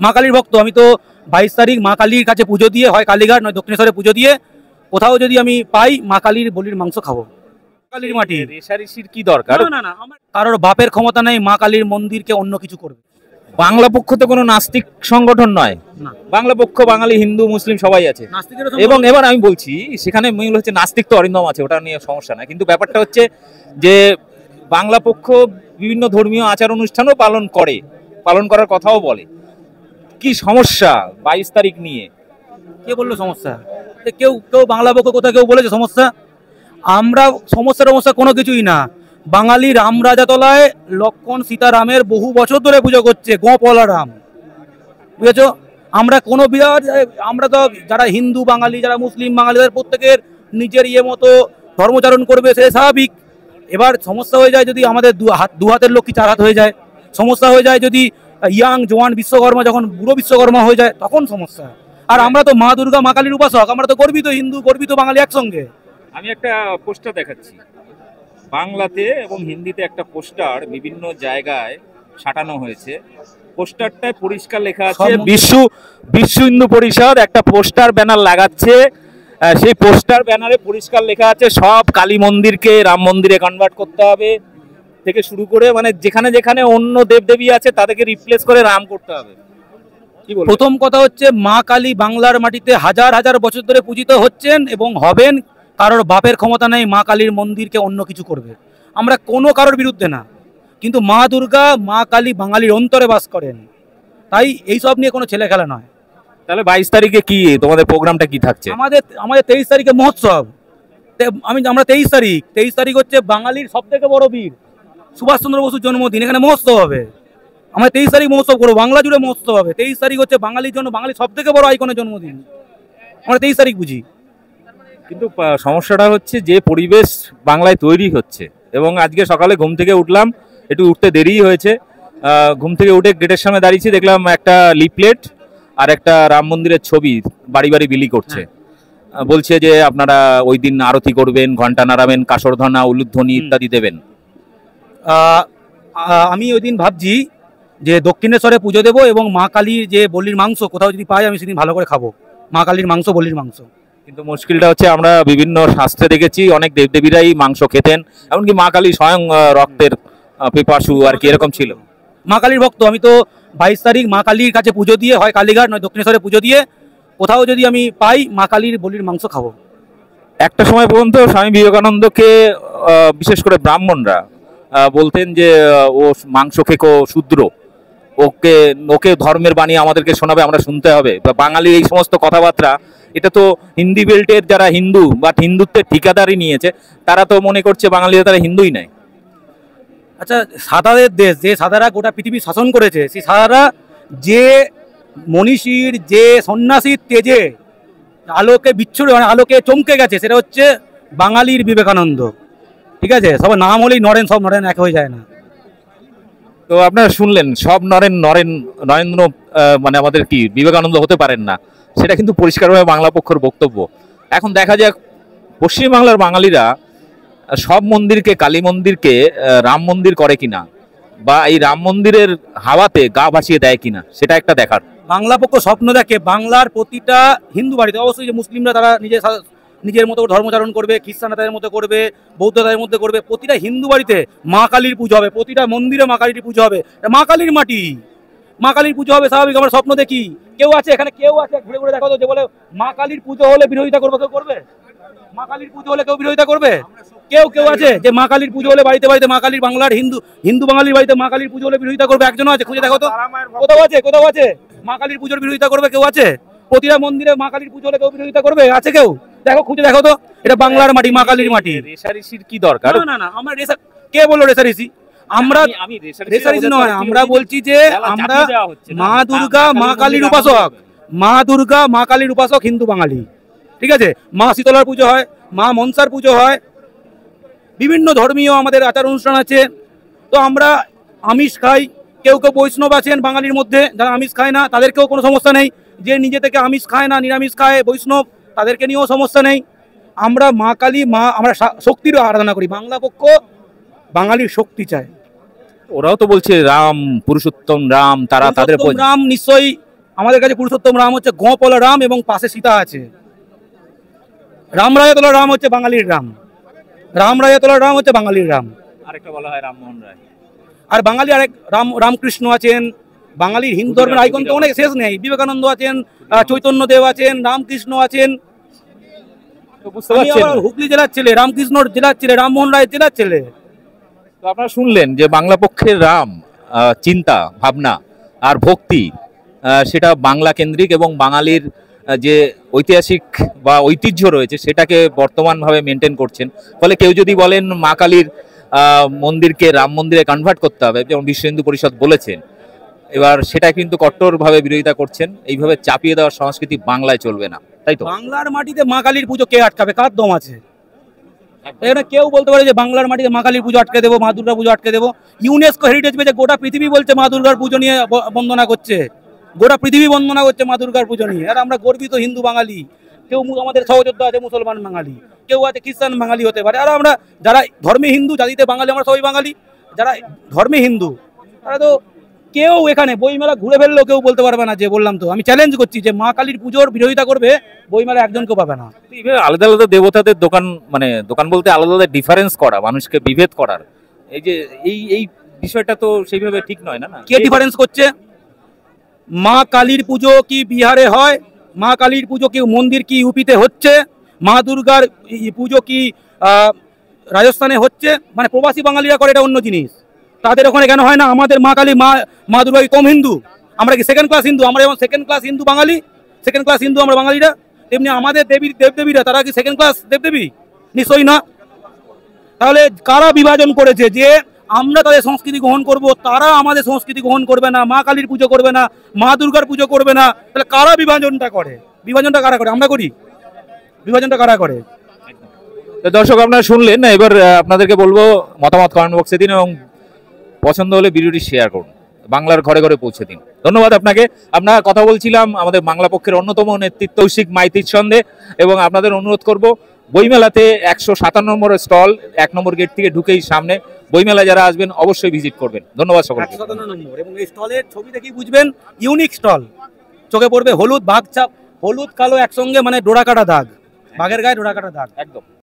মা কালীর ভক্ত আমি। তো 22 তারিখ মা কালীর কাছে পুজো দিয়ে, হয় কালীঘাট নয় দক্ষিণেশ্বরে পুজো দিয়ে, কোথাও যদি আমি পাই মা কালীর বলির মাংস খাবো। কালীর মাটি রেশারেশির কি দরকার? না না না, আমার কারোর বাপের ক্ষমতা নেই মা কালীর মন্দিরকে অন্য কিছু করবে। বাংলা পক্ষ তো কোনো নাস্তিক সংগঠন নয়। না, বাংলা পক্ষ বাঙালি হিন্দু মুসলিম সবাই আছে। নাস্তিকেরও এবং এবার আমি বলছি সেখানে মূল হচ্ছে নাস্তিক তো অরিন্দম আছে, ওটা নিয়ে সমস্যা না, কিন্তু ব্যাপারটা হচ্ছে যে বাংলা পক্ষ বিভিন্ন ধর্মীয় আচার অনুষ্ঠানও পালন করার কথাও বলে। কি সমস্যা 22 তারিখ নিয়ে? কে বললো সমস্যা? কেউ কেউ বাংলা পক্ষ কোথাও কেউ বলেছে সমস্যা? আমরা সমস্যা কোনো কিছুই না। বাঙালি রাম রাজাতলায় লক্ষ্মণ সীতারামের বহু বছর ধরে পুজো করছে, গোপলা রাম, বুঝেছো? আমরা কোনো বিরাট, আমরা তো যারা হিন্দু বাঙালি যারা মুসলিম বাঙালিদের প্রত্যেকের নিজের মতো ধর্মচারণ করবে, সে স্বাভাবিক। এবার সমস্যা হয়ে যায় যদি আমাদের দু হাতের লক্ষ্মী 4 হাত হয়ে যায়, সমস্যা হয়ে যায় যদি ইয়াং জওয়ান বিশ্বকর্মা যখন বুড়ো বিশ্বকর্মা হয়ে যায় তখন সমস্যা। আর আমরা তো মা দুর্গা মা কালীর উপাসক, আমরা তো গর্বিত হিন্দু, গর্বিত বাঙালি একসঙ্গে। আমি একটা পোস্টার দেখাচ্ছি, বাংলাতে এবং হিন্দিতে একটা পোস্টার বিভিন্ন জায়গায় সাটানো হয়েছে। পোস্টারটায় পরিষ্কার লেখা আছে বিশ্ব হিন্দু পরিষদ একটা পোস্টার ব্যানার লাগাচ্ছে। সেই পোস্টার ব্যানারে পরিষ্কার লেখা আছে সব কালী মন্দিরকে রাম মন্দিরে কনভার্ট করতে হবে থেকে শুরু করে, মানে যেখানে যেখানে অন্য দেবদেবী আছে তাদেরকে রিপ্লেস করে রাম করতে হবে। প্রথম কথা হচ্ছে মা কালী বাংলার মাটিতে হাজার হাজার বছর ধরে পূজিত হচ্ছেন এবং হবেন। কারোর বাপের ক্ষমতা নেই মা কালীর মন্দিরকে অন্য কিছু করবে। আমরা কোনো কারোর বিরুদ্ধে না, কিন্তু মা দুর্গা মা কালী বাঙালির অন্তরে বাস করেন, তাই এইসব নিয়ে কোনো ছেলে খেলা নয়। তাহলে 22 তারিখে কি তোমাদের প্রোগ্রামটা কি থাকছে? আমাদের 23 তারিখে মহোৎসব। আমরা 23 তারিখ হচ্ছে বাঙালির সব থেকে বড় বীর সুভাষচন্দ্র বসুর জন্মদিন, এখানে মহোৎসব হবে। আমরা 23 তারিখ মহোৎসব করবো, বাংলা জুড়ে মহোৎসব হবে। 23 তারিখ হচ্ছে বাঙালির জন্য, বাঙালির সব থেকে বড় আইকনের জন্মদিন, আমরা 23 তারিখ বুঝি। কিন্তু সমস্যাটা হচ্ছে যে পরিবেশ বাংলায় তৈরি হচ্ছে, এবং আজকে সকালে ঘুম থেকে উঠলাম, একটু উঠতে দেরিই হয়েছে, ঘুম থেকে উঠে গেটের সামনে দাঁড়িয়েছি, দেখলাম একটা লিফলেট আর একটা রাম মন্দিরের ছবি বাড়ি বাড়ি বিলি করছে। বলছে যে আপনারা ওই দিন আরতি করবেন, ঘন্টা নাড়াবেন, কাসরধনা উলুধ্বনি ইত্যাদি দেবেন। আমি ওই দিন ভাবছি যে দক্ষিণেশ্বরে পুজো দেবো এবং মা কালীর যে বলির মাংস কোথাও যদি পাই আমি সেদিন ভালো করে খাবো, মা কালীর মাংস, বলির মাংস। কিন্তু মুশকিলটা হচ্ছে আমরা বিভিন্ন শাস্ত্রে দেখেছি অনেক দেবদেবীরাই মাংস খেতেন, এমনকি মা কালী স্বয়ং রক্তের পিপাসু আর কি এরকম ছিল। মা কালীর ভক্ত আমি। তো 22 তারিখ মা কালীর কাছে পুজো দিয়ে, হয় কালীঘাট নয় দক্ষিণেশ্বরে পুজো দিয়ে, কোথাও যদি আমি পাই মা কালীর বলির মাংস খাবো। একটা সময় পর্যন্ত স্বামী বিবেকানন্দকে বিশেষ করে ব্রাহ্মণরা বলতেন যে ও মাংস খেকো শূদ্র, ওকে ধর্মের বাণী আমাদেরকে শোনাবে, আমরা শুনতে হবে। বা বাঙালির এই সমস্ত কথাবার্তা, এটা তো হিন্দি বেল্টের যারা হিন্দু বা হিন্দুত্বের ঠিকাদারি নিয়েছে তারা তো মনে করছে বাঙালিরা তারা হিন্দুই নাই। আচ্ছা, সাদাদের দেশ, যে সাদারা গোটা পৃথিবী শাসন করেছে, সেই সাদারা যে মনীষীর যে সন্ন্যাসীর তেজে আলোকে বিচ্ছুর, মানে আলোকে চমকে গেছে, সেটা হচ্ছে বাঙালির বিবেকানন্দ। ঠিক আছে, সবার নাম হলেই নরেন, সব নরেন এক হয়ে যায় না। তো আপনারা শুনলেন সব নরেন্দ্র মানে আমাদের কি বিবেকানন্দ হতে পারেন না, সেটা কিন্তু পরিষ্কারভাবে বাংলা পক্ষের বক্তব্য। এখন দেখা যাক পশ্চিমবাংলার বাঙালিরা সব মন্দিরকে, কালী মন্দিরকে রাম মন্দির করে কিনা, বা এই রাম মন্দিরের হাওয়াতে গা ভাসিয়ে দেয় কিনা, সেটা একটা দেখার। বাংলা পক্ষ স্বপ্ন দেখে বাংলার প্রতিটা হিন্দু বাড়িতে, অবশ্যই যে মুসলিমরা তারা নিজের মতো ধর্মচারণ করবে, খ্রিস্টানরা তাদের মধ্যে করবে, বৌদ্ধ তাদের মধ্যে করবে, প্রতিটা হিন্দু বাড়িতে মা কালীর পুজো হবে, প্রতিটা মন্দিরে মা কালীর পুজো হবে। মা কালীর মাটি, মা কালীর পুজো হবে স্বাভাবিক। আমরা স্বপ্ন দেখি। কেউ আছে এখানে, কেউ আছে ঘুরে ঘুরে দেখো তো যে বলে মা কালীর পুজো হলে বিরোধিতা করবে? কেউ করবে? মা কালীর পুজো হলে কেউ বিরোধিতা করবে? কেউ আছে যে মা কালীর পুজো হলে বাড়িতে বাড়িতে মা কালীর, বাংলার হিন্দু বাঙালির বাড়িতে মা কালীর পুজো হলে বিরোধিতা করবে? একজনও আছে? খুঁজে দেখো তো, কোথাও আছে মা কালীর পুজোর বিরোধিতা করবে? কেউ আছে? প্রতিটা মন্দিরে মা কালীর পুজো হলে কেউ বিরোধিতা করবে? আছে কেউ? দেখো, খুঁজে দেখো তো। এটা বাংলার মাটি, মা কালীর মাটি। রেশারেশির কি দরকার? না না, আমরা কে বললো রেশারেশি? আমরা রেশারেশি নয়, আমরা বলছি যে আমরা মা দুর্গা মা কালীর উপাসক, মা দুর্গা মা কালীর উপাসক হিন্দু বাঙালি। ঠিক আছে, মা শীতলার পুজো হয়, মা মনসার পুজো হয়, বিভিন্ন ধর্মীয় আমাদের আচার অনুষ্ঠান আছে। তো আমরা আমিষ খাই, কেউ বৈষ্ণব আছেন বাঙালির মধ্যে যারা আমিষ খায় না, তাদেরকেও কোনো সমস্যা নেই। যে নিজে থেকে আমিষ খায় না, নিরামিষ খায়, বৈষ্ণব, তাদেরকে নিয়েও সমস্যা নেই। আমরা মা কালী, আমরা শক্তিরও আরাধনা করি। বাংলা পক্ষ বাঙালির শক্তি চায়। ওরাও তো বলছে রাম পুরুষোত্তম রাম, তারা তাদের রাম নিশ্চয়ই আমাদের কাছে পুরুষোত্তম রাম হচ্ছে গোপলা রাম এবং পাশে সীতা আছে। রামরায়তলা রাম হচ্ছে বাঙালির রাম, রামরায়তলা রাম হচ্ছে বাঙালির রাম। আরেকটা বলা হয় রামমোহন রায়। আর বাঙালি আরেক রামকৃষ্ণ আছেন। বাঙালির হিন্দু ধর্মের আইকন তো অনেক শেষ নেই, বিবেকানন্দ আছেন, চৈতন্য দেব আছেন, রামকৃষ্ণ আছেন। হুগলি জেলার ছেলে, রামকৃষ্ণ জেলার ছেলে, রামমোহন রায় জেলার ছেলে। তো আপনারা শুনলেন যে বাংলা পক্ষের রাম চিন্তা ভাবনা আর ভক্তি সেটা বাংলা কেন্দ্রিক এবং বাঙালির যে ঐতিহাসিক বা ঐতিহ্য রয়েছে সেটাকে বর্তমানভাবে মেনটেন করছেন। ফলে কেউ যদি বলেন মা কালীর মন্দিরকে রাম মন্দিরে কনভার্ট করতে হবে, যেমন বিশ্ব হিন্দু পরিষদ বলেছেন, এবার সেটা কিন্তু কট্টরভাবে বিরোধিতা করছেন। এইভাবে চাপিয়ে দেওয়ার সংস্কৃতি বাংলায় চলবে না, তাই তো? বাংলার মাটিতে মা কালীর পুজো কে আটকাবে? কার দম আছে? এখানে কেউ বলতে পারে যে বাংলার মাটিতে মা কালীর পুজো আটকে দেবো, মা দুর্গা পুজো আটকে দেবো? ইউনেস্কো হেরিটেজ পেজে গোটা পৃথিবী বলছে মা দুর্গার পুজো নিয়ে বন্দনা করছে, গোটা পৃথিবী বন্দনা করছে মা দুর্গার পুজো নিয়ে। আর আমরা গর্বিত হিন্দু বাঙালি। কেউ আমাদের সহযোদ্ধা আছে মুসলমান বাঙালি, কেউ আছে খ্রিস্টান বাঙালি হতে পারে। আর আমরা যারা ধর্মে হিন্দু, জাতিতে বাঙালি, আমরা সবাই বাঙালি। যারা ধর্মে হিন্দু তারা তো কেউ এখানে বইমেলা ঘুরে ফেললেও কেউ বলতে পারবে না যে, বললাম তো আমি চ্যালেঞ্জ করছি যে মা কালীর পুজোর বিরোধিতা করবে বইমেলা একজনকেও পাবে না। এইভাবে আলাদা আলাদা দেবতাদের দোকান, মানে দোকান বলতে আলাদা আলাদা ডিফারেন্স করা, মানুষকে বিভেদ করার, এই যে এই বিষয়টা তো সেইভাবে ঠিক নয় না। কে ডিফারেন্স করছে? মা কালীর পুজো কি বিহারে হয়? মা কালীর পুজো কি মন্দির কি ইউপিতে হচ্ছে? মা দুর্গার পুজো কি রাজস্থানে হচ্ছে? মানে প্রবাসী বাঙালিরা করে, এটা অন্য জিনিস। তাদের ওখানে কেন হয় না? আমাদের মা কালী মা দুর্গা কি কম হিন্দু? আমরা কি সেকেন্ড ক্লাস হিন্দু? আমরা যেমন সেকেন্ড ক্লাস হিন্দু বাঙালি, সেকেন্ড ক্লাস হিন্দু আমরা বাঙালিরা, তেমনি আমাদের দেবদেবীরা তারা কি সেকেন্ড ক্লাস দেবদেবী? নিশ্চয়ই না। তাহলে কারা বিভাজন করেছে যে আমরা তাদের সংস্কৃতি গ্রহণ করব, তারা আমাদের সংস্কৃতি গ্রহণ করবে না, মা কালীর পুজো করবে না, মা দুর্গার পুজো করবে না? তাহলে কারা বিভাজনটা করে? বিভাজনটা কারা করে? আমরা করি? বিভাজনটা কারা করে? তো দর্শক আপনারা শুনলেন, এবার আপনাদেরকে বলবো মতামত কমেন্ট বক্সে দিন এবং পছন্দ হলে ভিডিওটি শেয়ার করুন, বাংলার ঘরে ঘরে পৌঁছে দিন। ধন্যবাদ আপনাকে। আমরা কথা বলছিলাম আমাদের বাংলা পক্ষের অন্যতম নেতৃত্ব কৌশিক মাইতির সঙ্গে, এবং আপনাদের অনুরোধ করব বইমেলাতে 157 নম্বরের স্টল, 1 নম্বর গেট থেকে ঢুকেই সামনে বইমেলা যারা আসবেন অবশ্যই ভিজিট করবেন। ধন্যবাদ সকলকে। 157 নম্বর, এবং এই স্টলের ছবি দেখেই বুঝবেন ইউনিক স্টল। চোখে পড়বে হলুদ বাঘ ছাপ, হলুদ কালো একসঙ্গে, মানে ডোরা কাটা দাগ, বাঘের গায়ে ডোরা কাটা দাগ, একদম।